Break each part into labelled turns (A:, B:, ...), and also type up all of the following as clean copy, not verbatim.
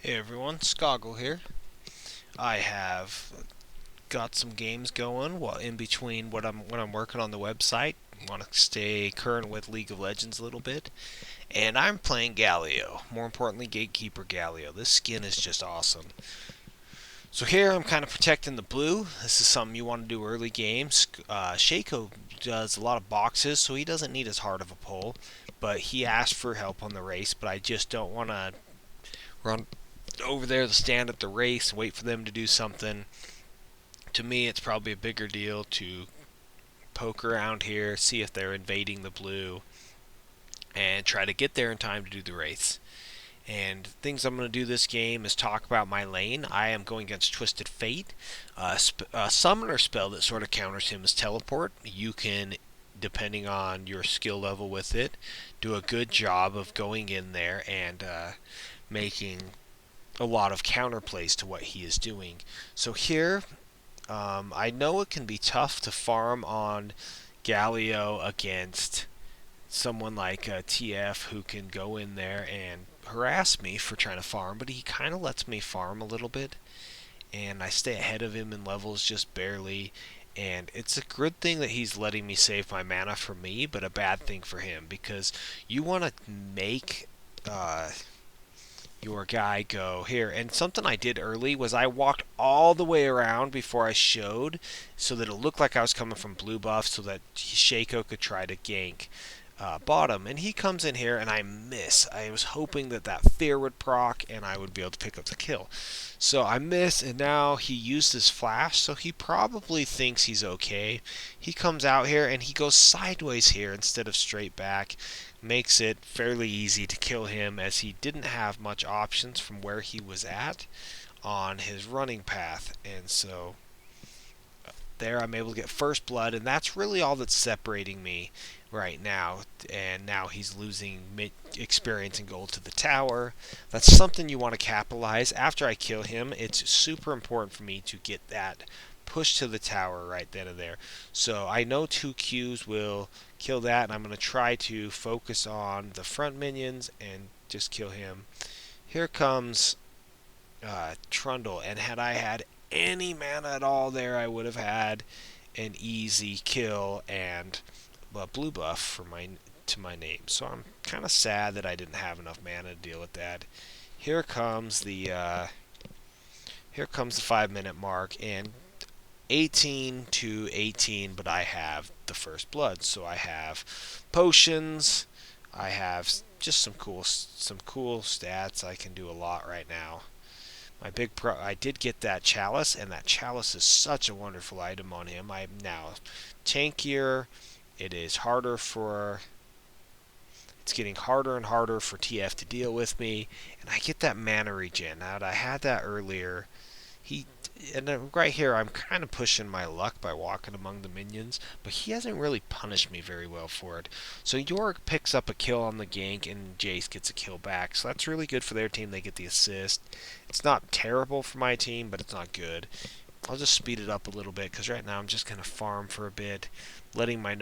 A: Hey everyone, Skoggul here. I have got some games going while in between what I'm working on the website. Want to stay current with League of Legends a little bit, and I'm playing Galio. More importantly, Gatekeeper Galio. This skin is just awesome. So here I'm kind of protecting the blue. This is something you want to do early games. Shaco does a lot of boxes, so he doesn't need as hard of a pull, but he asked for help on the race. But I just don't want to run over there to stand at the race and wait for them to do something. To me, it's probably a bigger deal to poke around here, see if they're invading the blue, and try to get there in time to do the race. And things I'm going to do this game is talk about my lane. I am going against Twisted Fate. A summoner spell that sort of counters him is Teleport. You can, depending on your skill level with it, do a good job of going in there and making a lot of counterplays to what he is doing. So here, I know it can be tough to farm on Galio against someone like TF who can go in there and harass me for trying to farm, but he kind of lets me farm a little bit, and I stay ahead of him in levels just barely. And it's a good thing that he's letting me save my mana for me, but a bad thing for him because you want to make your guy go here. And something I did early was I walked all the way around before I showed so that it looked like I was coming from blue buff so that Shaco could try to gank bottom. And he comes in here and I miss. I was hoping that that fear would proc and I would be able to pick up the kill. So I miss, and now he used his flash, so he probably thinks he's okay. He comes out here and he goes sideways here instead of straight back. Makes it fairly easy to kill him as he didn't have much options from where he was at on his running path. And so there I'm able to get first blood, and that's really all that's separating me right now. And now he's losing experience and gold to the tower. That's something you want to capitalize. After I kill him, it's super important for me to get that push to the tower right then and there. So I know 2 Qs will kill that, and I'm going to try to focus on the front minions and just kill him. Here comes Trundle, and had I had any mana at all there, I would have had an easy kill and a blue buff for my name. So I'm kind of sad that I didn't have enough mana to deal with that. Here comes the 5-minute mark, and 18 to 18, but I have the first blood, so I have potions. I have just some cool stats. I can do a lot right now. I did get that chalice, and that chalice is such a wonderful item on him. I'm now tankier. It is harder for It's getting harder and harder for TF to deal with me, and I get that mana regen. Now, I had that earlier. He and right here I'm kind of pushing my luck by walking among the minions, but he hasn't really punished me very well for it. So Yorick picks up a kill on the gank and Jace gets a kill back, so that's really good for their team. They get the assist. It's not terrible for my team, but it's not good. I'll just speed it up a little bit because right now I'm just going to farm for a bit, letting my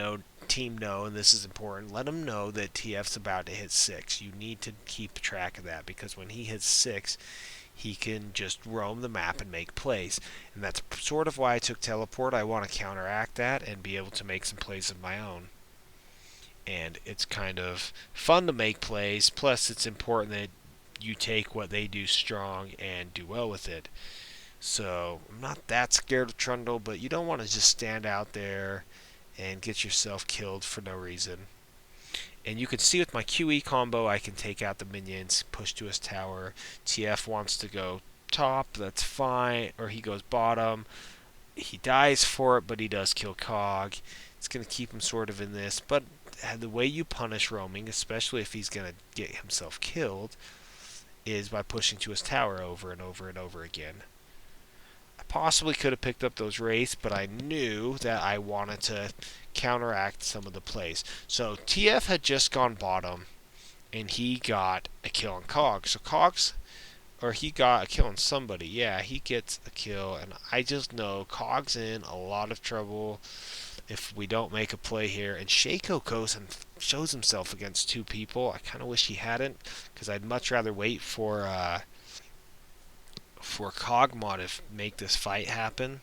A: team know, and this is important, let them know that TF's about to hit 6. You need to keep track of that because when he hits 6, he can just roam the map and make plays. And that's sort of why I took Teleport. I want to counteract that and be able to make some plays of my own. And it's kind of fun to make plays, plus it's important that you take what they do strong and do well with it. So I'm not that scared of Trundle, but you don't want to just stand out there and get yourself killed for no reason. And you can see with my QE combo, I can take out the minions, push to his tower. TF wants to go top, that's fine. Or he goes bottom. He dies for it, but he does kill Cog. It's going to keep him sort of in this. But the way you punish roaming, especially if he's going to get himself killed, is by pushing to his tower over and over and over again. I possibly could have picked up those wraiths, but I knew that I wanted to counteract some of the plays. So TF had just gone bottom, and he got a kill on Cog. So he got a kill on somebody. Yeah, he gets a kill, and I just know Cog's in a lot of trouble if we don't make a play here. And Shaco goes and shows himself against 2 people. I kind of wish he hadn't, because I'd much rather wait for for Kog'Maw to make this fight happen.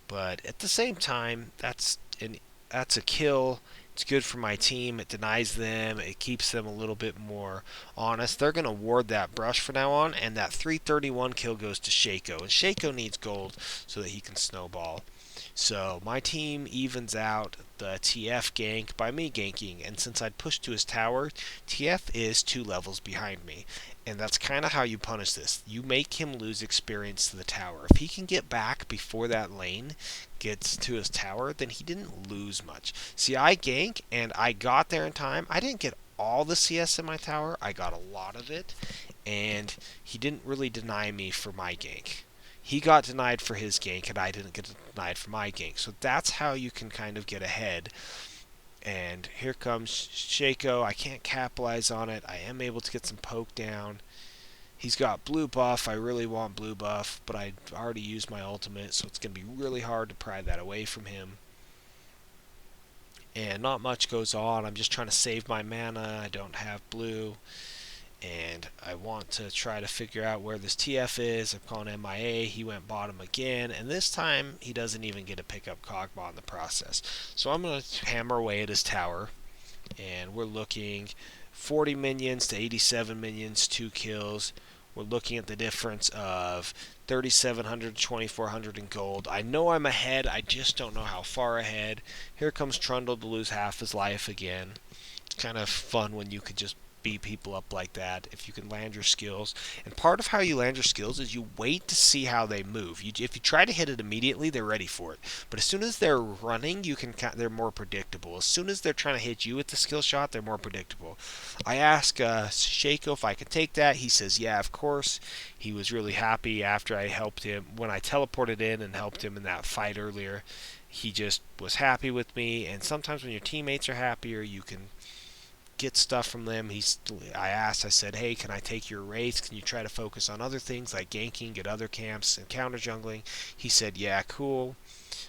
A: But at the same time, that's a kill. It's good for my team. It denies them. It keeps them a little bit more honest. They're going to ward that brush from now on, and that 331 kill goes to Shaco. And Shaco needs gold so that he can snowball. So my team evens out the TF gank by me ganking, and since I'd pushed to his tower, TF is 2 levels behind me. And that's kind of how you punish this. You make him lose experience to the tower. If he can get back before that lane gets to his tower, then he didn't lose much. See, I gank, and I got there in time. I didn't get all the CS in my tower. I got a lot of it, and he didn't really deny me for my gank. He got denied for his gank, and I didn't get denied for my gank. So that's how you can kind of get ahead. And here comes Shaco. I can't capitalize on it. I am able to get some poke down. He's got blue buff. I really want blue buff, but I already used my ultimate, so it's going to be really hard to pry that away from him. And not much goes on. I'm just trying to save my mana. I don't have blue. And I want to try to figure out where this TF is. I'm calling MIA. He went bottom again, and this time he doesn't even get to pick up Kog'Maw in the process. So I'm going to hammer away at his tower, and we're looking 40 minions to 87 minions, 2 kills. We're looking at the difference of 3,700 to 2,400 in gold. I know I'm ahead. I just don't know how far ahead. Here comes Trundle to lose half his life again. It's kind of fun when you could just beat people up like that if you can land your skills. And part of how you land your skills is you wait to see how they move. If you try to hit it immediately, they're ready for it. But as soon as they're running, they're more predictable. As soon as they're trying to hit you with the skill shot, they're more predictable. I asked Shaco if I could take that. He says, yeah, of course. He was really happy after I helped him. When I teleported in and helped him in that fight earlier, he just was happy with me. And sometimes when your teammates are happier, you can get stuff from them. I said, hey, can I take your wraiths? Can you try to focus on other things like ganking, get other camps, and counter jungling? He said, yeah, cool.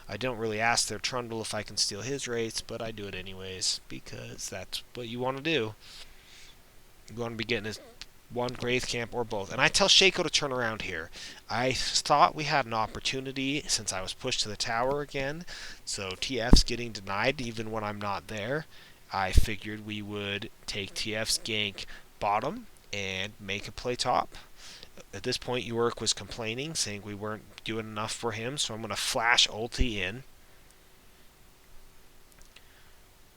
A: I don't really ask their Trundle if I can steal his wraiths, but I do it anyways because that's what you want to do. You want to be getting his one wraith camp or both. And I tell Shaco to turn around here. I thought we had an opportunity since I was pushed to the tower again, so TF's getting denied even when I'm not there. I figured we would take TF's gank bottom and make a play top. At this point, Yorick was complaining, saying we weren't doing enough for him, so I'm going to flash ulti in.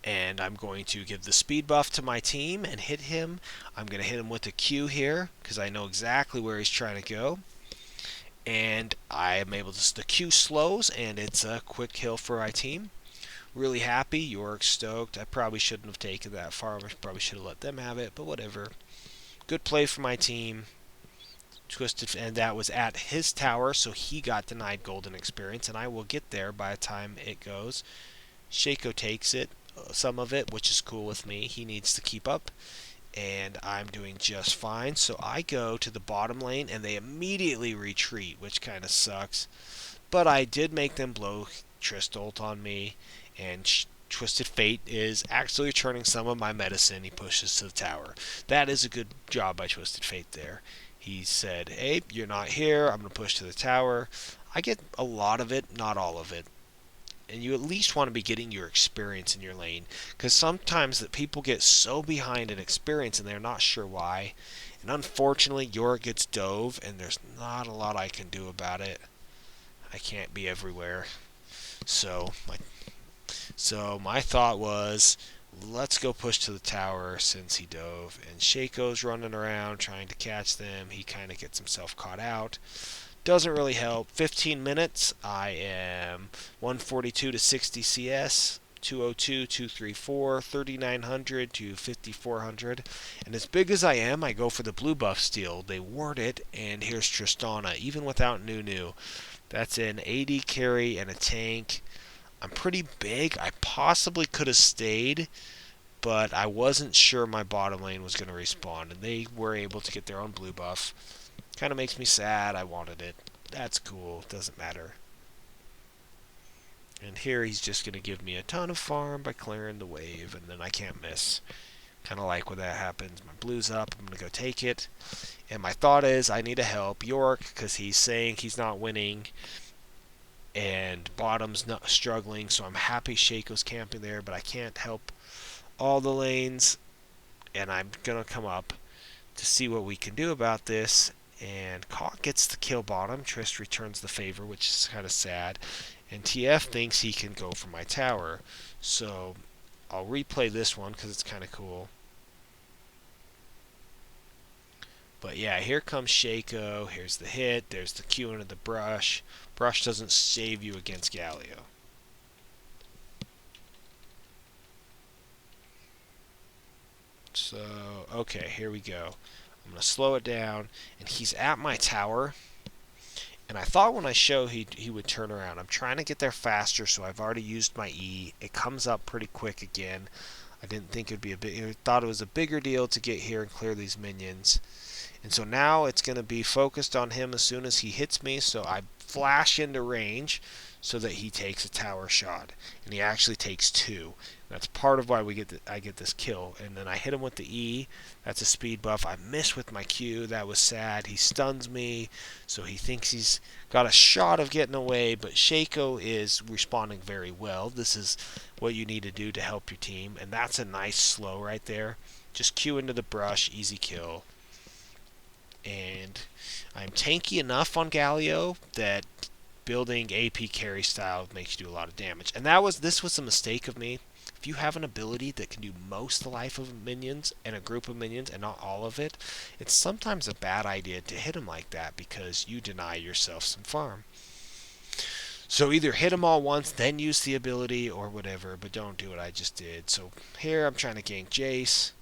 A: And I'm going to give the speed buff to my team and hit him. I'm going to hit him with a Q here, because I know exactly where he's trying to go. And I am able to... The Q slows, and it's a quick kill for my team. Really happy. Yorick's stoked. I probably shouldn't have taken that far. I probably should have let them have it, but whatever. Good play for my team. Twisted, and that was at his tower, so he got denied golden experience, and I will get there by the time it goes. Shaco takes it, some of it, which is cool with me. He needs to keep up, and I'm doing just fine. So I go to the bottom lane, and they immediately retreat, which kind of sucks. But I did make them blow Trist ult on me, and Twisted Fate is actually returning some of my medicine. He pushes to the tower. That is a good job by Twisted Fate there. He said, hey, you're not here. I'm going to push to the tower. I get a lot of it, not all of it. And you at least want to be getting your experience in your lane. Because sometimes that people get so behind in experience and they're not sure why. And unfortunately, Yorick gets dove, and there's not a lot I can do about it. I can't be everywhere. So my thought was, let's go push to the tower since he dove. And Shaco's running around trying to catch them. He kind of gets himself caught out. Doesn't really help. 15 minutes. I am 142 to 60 CS. 202, 234, 3900 to 5400. And as big as I am, I go for the blue buff steal. They ward it, and here's Tristana, even without Nunu. That's an AD carry and a tank. I'm pretty big. I possibly could have stayed, but I wasn't sure my bottom lane was going to respawn, and they were able to get their own blue buff. Kind of makes me sad. I wanted it. That's cool. Doesn't matter. And here he's just going to give me a ton of farm by clearing the wave, and then I can't miss. Kind of like when that happens. My blue's up. I'm going to go take it. And my thought is I need to help York because he's saying he's not winning. And bottom's not struggling. So I'm happy Shaco's camping there. But I can't help all the lanes. And I'm going to come up to see what we can do about this. And Cog gets the kill bottom. Trist returns the favor, which is kind of sad. And TF thinks he can go for my tower. So I'll replay this one because it's kind of cool. But yeah, here comes Shaco. Here's the hit. There's the Q into the brush. Brush doesn't save you against Galio. So, okay, here we go. I'm going to slow it down. And he's at my tower. And I thought when I show he would turn around. I'm trying to get there faster, so I've already used my E. It comes up pretty quick again. I didn't think it would be a big. I thought it was a bigger deal to get here and clear these minions. And so now it's going to be focused on him as soon as he hits me. So I flash into range so that he takes a tower shot, and he actually takes two. That's part of why I get this kill. And then I hit him with the E. That's a speed buff. I miss with my Q. That was sad. He stuns me, so he thinks he's got a shot of getting away. But Shaco is responding very well. This is what you need to do to help your team, and that's a nice slow right there. Just Q into the brush, easy kill. And I'm tanky enough on Galio that building AP carry style makes you do a lot of damage. And this was a mistake of me. If you have an ability that can do most of the life of minions and a group of minions and not all of it, it's sometimes a bad idea to hit them like that because you deny yourself some farm. So either hit them all once, then use the ability or whatever, but don't do what I just did. So here I'm trying to gank Jace.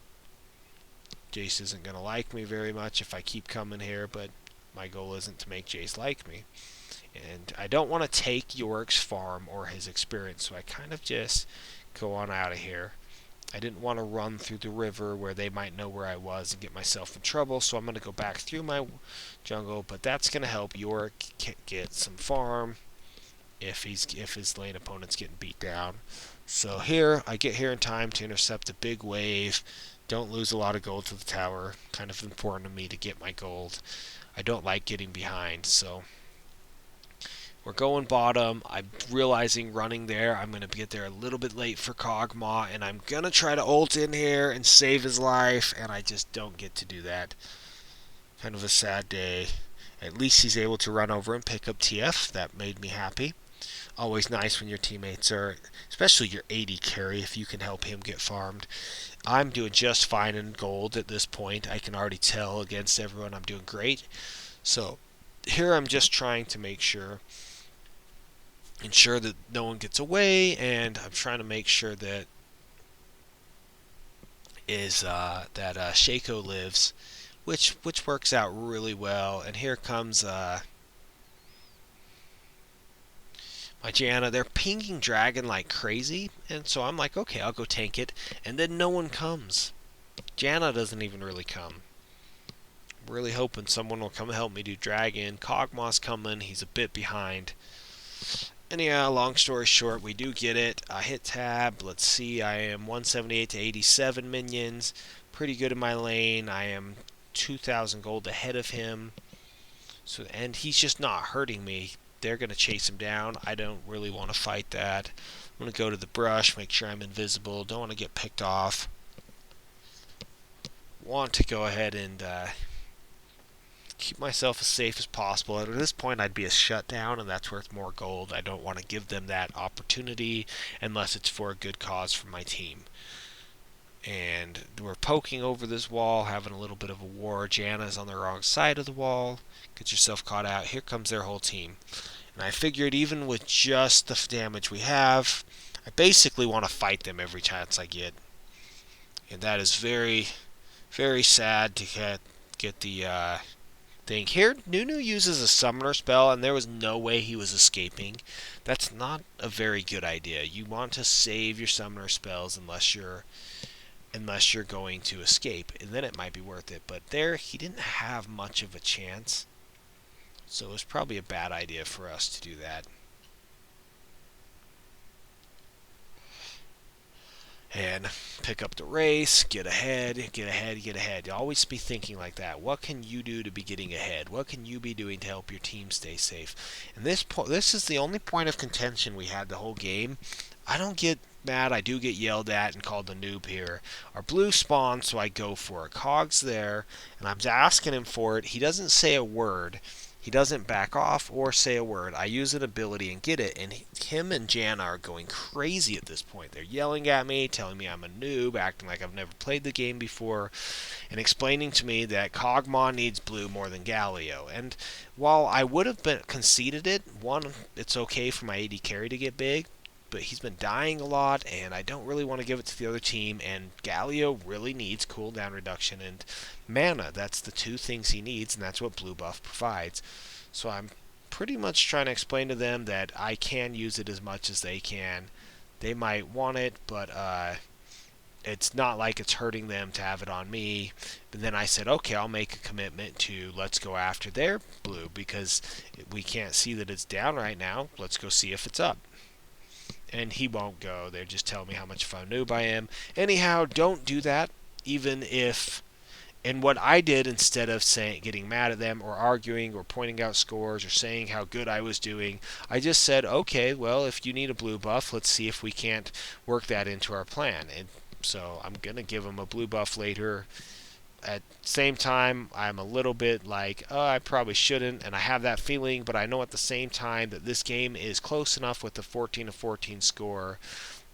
A: Jace isn't going to like me very much if I keep coming here, but my goal isn't to make Jace like me. And I don't want to take York's farm or his experience, so I kind of just go on out of here. I didn't want to run through the river where they might know where I was and get myself in trouble, so I'm going to go back through my jungle, but that's going to help York get some farm if his lane opponent's getting beat down. So here, I get here in time to intercept a big wave. Don't lose a lot of gold to the tower. Kind of important to me to get my gold. I don't like getting behind, so we're going bottom. I'm realizing running there, I'm going to get there a little bit late for Kog'Maw, and I'm going to try to ult in here and save his life, and I just don't get to do that. Kind of a sad day. At least he's able to run over and pick up TF. That made me happy. Always nice when your teammates are, especially your AD carry, if you can help him get farmed. I'm doing just fine in gold at this point. I can already tell against everyone I'm doing great. So here I'm just trying to ensure that no one gets away, and I'm trying to make sure that Shaco lives, which works out really well. And here comes my Janna. They're pinging dragon like crazy, and so I'm like, okay, I'll go tank it. And then no one comes. Janna doesn't even really come. I'm really hoping someone will come help me do dragon. Kog'Maw's coming. He's a bit behind. Anyhow, long story short, we do get it. I hit tab. Let's see. I am 178 to 87 minions. Pretty good in my lane. I am 2,000 gold ahead of him. So, and he's just not hurting me. They're going to chase him down. I don't really want to fight that. I'm going to go to the brush, make sure I'm invisible. Don't want to get picked off. Want to go ahead and keep myself as safe as possible. At this point, I'd be a shutdown, and that's worth more gold. I don't want to give them that opportunity unless it's for a good cause for my team. And we're poking over this wall, having a little bit of a war. Janna's on the wrong side of the wall. Get yourself caught out. Here comes their whole team. And I figured even with just the damage we have, I basically want to fight them every chance I get. And that is very, very sad to get the thing. Here, Nunu uses a summoner spell, and there was no way he was escaping. That's not a very good idea. You want to save your summoner spells unless you're going to escape, and then it might be worth it. But there, he didn't have much of a chance, so it was probably a bad idea for us to do that. and pick up the race, get ahead, get ahead, get ahead. You always be thinking like that. What can you do to be getting ahead? What can you be doing to help your team stay safe? And this is the only point of contention we had the whole game. I don't get mad. I do get yelled at and called a noob here. Our blue spawns, so I go for it. Cog's there, and I'm asking him for it. He doesn't say a word. He doesn't back off or say a word. I use an ability and get it, and him and Jana are going crazy at this point. They're yelling at me, telling me I'm a noob, acting like I've never played the game before, and explaining to me that Kog'Maw needs blue more than Galio. And while I would have conceded it, one, it's okay for my AD carry to get big, but he's been dying a lot, and I don't really want to give it to the other team, and Galio really needs cooldown reduction and mana. That's the two things he needs, and that's what blue buff provides. So I'm pretty much trying to explain to them that I can use it as much as they can. They might want it, but it's not like it's hurting them to have it on me. But then I said, okay, I'll make a commitment to let's go after their blue, because we can't see that it's down right now. Let's go see if it's up. And he won't go. They're just telling me how much of a noob I am. Anyhow, don't do that, even if... And what I did, instead of getting mad at them or arguing or pointing out scores or saying how good I was doing, I just said, okay, well, if you need a blue buff, let's see if we can't work that into our plan. And so I'm going to give him a blue buff later. At the same time, I'm a little bit like, oh, I probably shouldn't, and I have that feeling, but I know at the same time that this game is close enough with the 14-14 score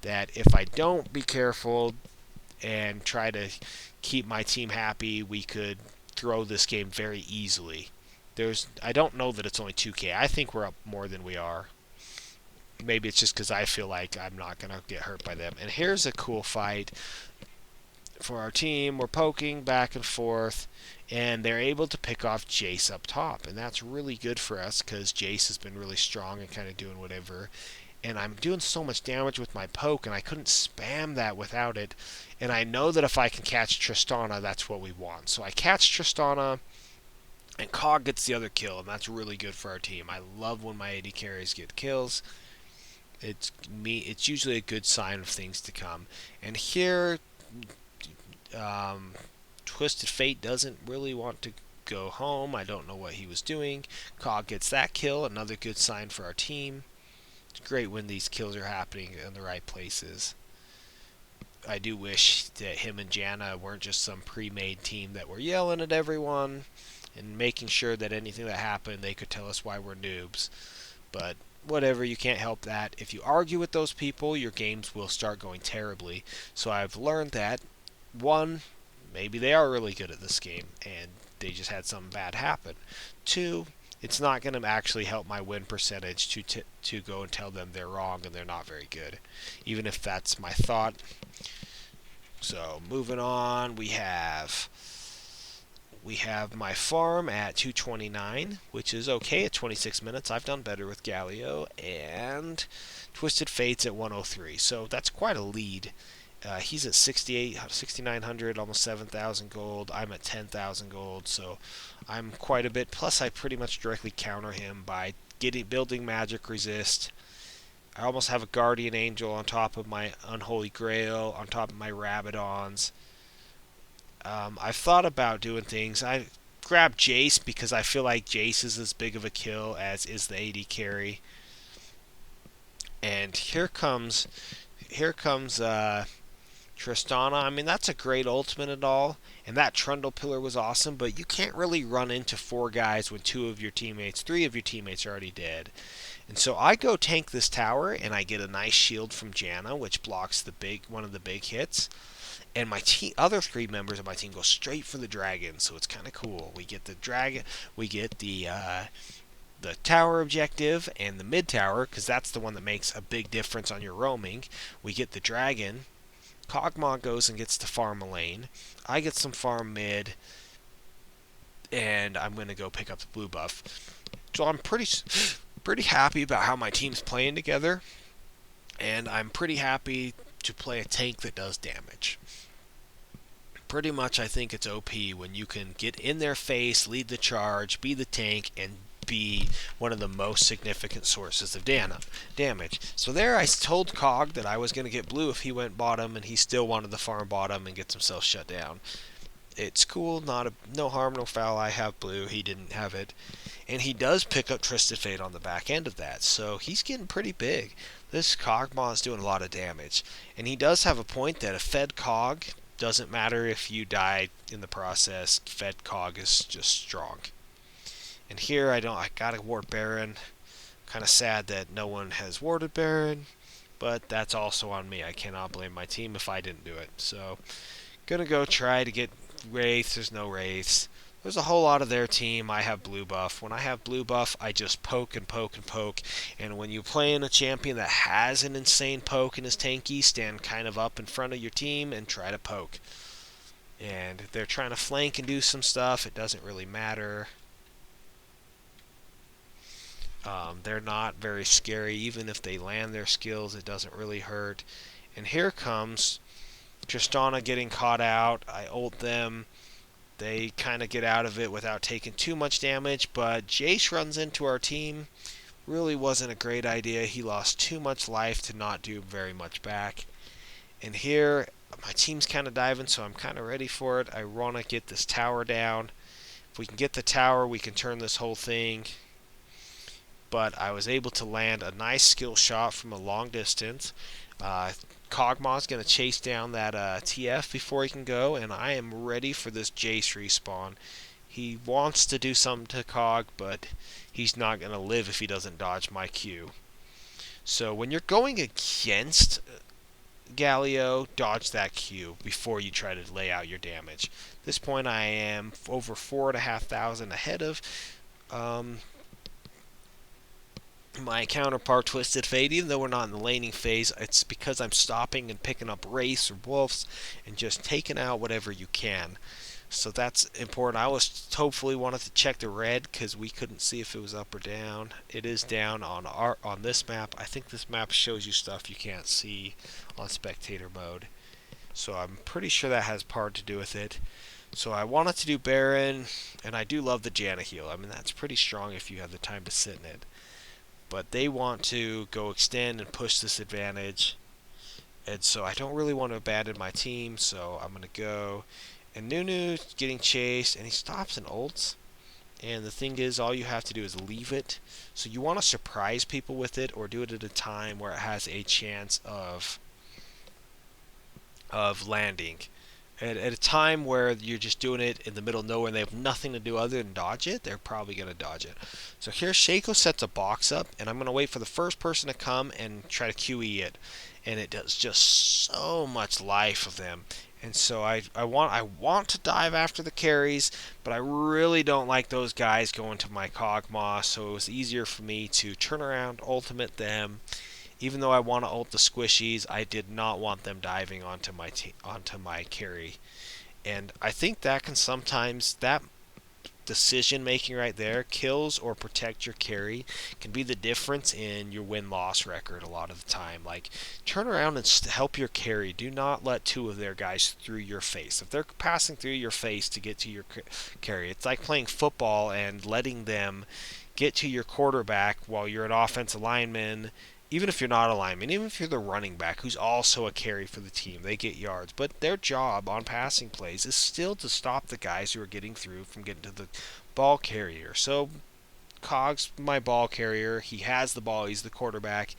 A: that if I don't be careful and try to keep my team happy, we could throw this game very easily. I don't know that it's only 2K. I think we're up more than we are. Maybe it's just because I feel like I'm not going to get hurt by them. And here's a cool fight for our team. We're poking back and forth, and they're able to pick off Jace up top, and that's really good for us because Jace has been really strong and kind of doing whatever. And I'm doing so much damage with my poke, and I couldn't spam that without it. And I know that if I can catch Tristana, that's what we want. So I catch Tristana, and Cog gets the other kill, and that's really good for our team. I love when my AD carries get kills. It's usually a good sign of things to come. And here, Twisted Fate doesn't really want to go home. I don't know what he was doing. Cog gets that kill, another good sign for our team. It's great when these kills are happening in the right places. I do wish that him and Jana weren't just some pre-made team that were yelling at everyone and making sure that anything that happened, they could tell us why we're noobs. But whatever, you can't help that. If you argue with those people, your games will start going terribly. So I've learned that, one, maybe they are really good at this game and they just had something bad happen. Two, it's not going to actually help my win percentage to go and tell them they're wrong and they're not very good, even if that's my thought. So moving on, we have my farm at 229, which is okay at 26 minutes. I've done better with Galio, and Twisted Fate's at 103. So that's quite a lead. He's at 6,900, almost 7,000 gold. I'm at 10,000 gold, so I'm quite a bit. Plus, I pretty much directly counter him by building magic resist. I almost have a guardian angel on top of my unholy grail, on top of my Rabadons. I've thought about doing things. I grabbed Jace because I feel like Jace is as big of a kill as is the AD carry. And here comes Tristana. I mean, that's a great ultimate and all, and that Trundle Pillar was awesome, but you can't really run into 4 guys when 3 of your teammates are already dead. And so I go tank this tower, and I get a nice shield from Jana, which blocks one of the big hits. And my other 3 members of my team go straight for the dragon, so it's kind of cool. We get the dragon, we get the tower objective and the mid tower, because that's the one that makes a big difference on your roaming. We get the dragon. Kog'Maw goes and gets to farm a lane. I get some farm mid, and I'm going to go pick up the blue buff. So I'm pretty happy about how my team's playing together, and I'm pretty happy to play a tank that does damage. Pretty much I think it's OP when you can get in their face, lead the charge, be the tank, and be one of the most significant sources of damage. So there I told Cog that I was going to get blue if he went bottom, and he still wanted to farm bottom and gets himself shut down. It's cool, no harm, no foul. I have blue, he didn't have it. And he does pick up Twisted Fate on the back end of that, so he's getting pretty big. This Cogmaw is doing a lot of damage. And he does have a point that a fed Cog, doesn't matter if you die in the process, fed Cog is just strong. And here I gotta ward Baron. Kind of sad that no one has warded Baron, but that's also on me. I cannot blame my team if I didn't do it. So, gonna go try to get Wraiths. There's no Wraiths. There's a whole lot of their team. I have blue buff. When I have blue buff, I just poke and poke and poke. And when you play in a champion that has an insane poke and is tanky, stand kind of up in front of your team and try to poke. And if they're trying to flank and do some stuff, it doesn't really matter. They're not very scary. Even if they land their skills, it doesn't really hurt. And here comes Tristana getting caught out. I ult them. They kind of get out of it without taking too much damage, but Jace runs into our team. Really wasn't a great idea. He lost too much life to not do very much back. And here, my team's kind of diving, so I'm kind of ready for it. I want to get this tower down. If we can get the tower, we can turn this whole thing. But I was able to land a nice skill shot from a long distance. Cogmaw's going to chase down that TF before he can go, and I am ready for this Jace respawn. He wants to do something to Cog, but he's not going to live if he doesn't dodge my Q. So when you're going against Galio, dodge that Q before you try to lay out your damage. At this point I am over 4,500 ahead of my counterpart Twisted Fate. Even though we're not in the laning phase, it's because I'm stopping and picking up Wraiths or Wolves and just taking out whatever you can. So that's important. I was hopefully wanted to check the red because we couldn't see if it was up or down. It is down on this map. I think this map shows you stuff you can't see on spectator mode. So I'm pretty sure that has part to do with it. So I wanted to do Baron, and I do love the Janna heal. I mean, that's pretty strong if you have the time to sit in it. But they want to go extend and push this advantage. And so I don't really want to abandon my team, so I'm going to go. And Nunu's getting chased, and he stops and ults. And the thing is, all you have to do is leave it. So you want to surprise people with it, or do it at a time where it has a chance of landing. At a time where you're just doing it in the middle of nowhere and they have nothing to do other than dodge it, they're probably going to dodge it. So here Shaco sets a box up, and I'm going to wait for the first person to come and try to QE it. And it does just so much life of them. And so I want to dive after the carries, but I really don't like those guys going to my Cogmaw, so it was easier for me to turn around, ultimate them. Even though I want to ult the squishies, I did not want them diving onto my carry. And I think that can sometimes, that decision making right there, kills or protect your carry, can be the difference in your win-loss record a lot of the time. Like, turn around and help your carry. Do not let two of their guys through your face. If they're passing through your face to get to your carry, it's like playing football and letting them get to your quarterback while you're an offensive lineman. Even if you're not a lineman, even if you're the running back who's also a carry for the team, they get yards. But their job on passing plays is still to stop the guys who are getting through from getting to the ball carrier. So Cog's my ball carrier. He has the ball. He's the quarterback.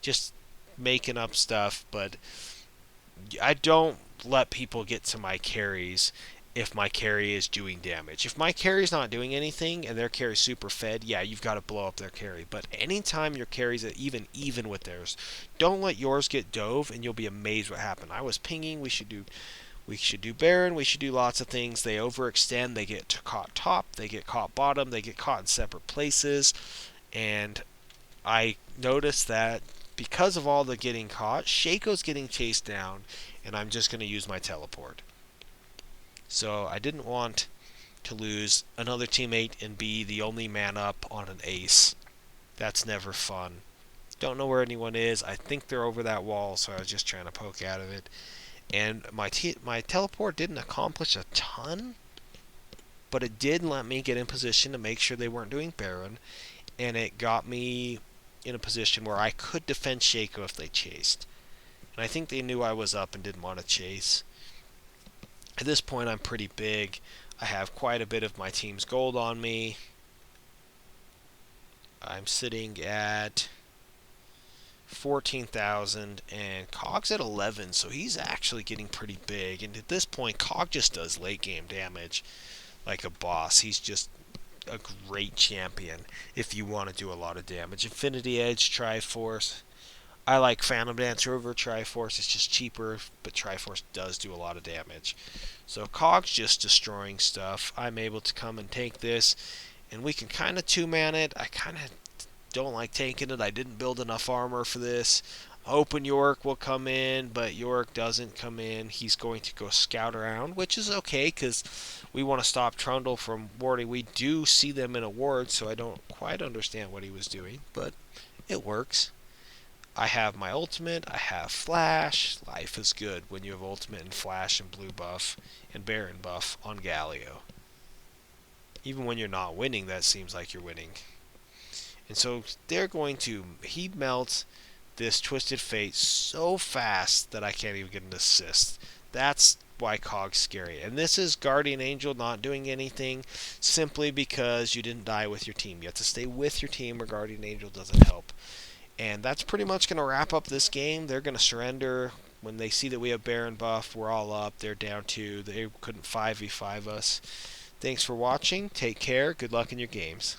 A: Just making up stuff. But I don't let people get to my carries if my carry is doing damage. If my carry is not doing anything and their carry is super fed, yeah, you've got to blow up their carry. But anytime your carries are even with theirs, don't let yours get dove, and you'll be amazed what happened. I was pinging. We should do Baron. We should do lots of things. They overextend. They get caught top. They get caught bottom. They get caught in separate places. And I noticed that because of all the getting caught, Shaco's getting chased down, and I'm just going to use my teleport. So I didn't want to lose another teammate and be the only man up on an ace. That's never fun. Don't know where anyone is. I think they're over that wall, so I was just trying to poke out of it. And my teleport didn't accomplish a ton, but it did let me get in position to make sure they weren't doing Baron, and it got me in a position where I could defend Shaco if they chased. And I think they knew I was up and didn't want to chase. At this point, I'm pretty big. I have quite a bit of my team's gold on me. I'm sitting at 14,000 and Cog's at 11, so he's actually getting pretty big. And at this point, Cog just does late game damage like a boss. He's just a great champion if you want to do a lot of damage. Infinity Edge, Triforce. I like Phantom Dancer over Triforce. It's just cheaper, but Triforce does do a lot of damage. So Cog's just destroying stuff. I'm able to come and take this, and we can kind of two-man it. I kind of don't like taking it. I didn't build enough armor for this. Hoping York will come in, but York doesn't come in. He's going to go scout around, which is okay because we want to stop Trundle from warding. We do see them in a ward, so I don't quite understand what he was doing, but it works. I have my ultimate. I have flash. Life is good when you have ultimate and flash and blue buff and Baron buff on Galio. Even when you're not winning, that seems like you're winning. And so they're going to... He melts this Twisted Fate so fast that I can't even get an assist. That's why Cog's scary. And this is Guardian Angel not doing anything simply because you didn't die with your team. You have to stay with your team or Guardian Angel doesn't help. And that's pretty much going to wrap up this game. They're going to surrender. When they see that we have Baron buff, we're all up. They're down 2. They couldn't 5v5 us. Thanks for watching. Take care. Good luck in your games.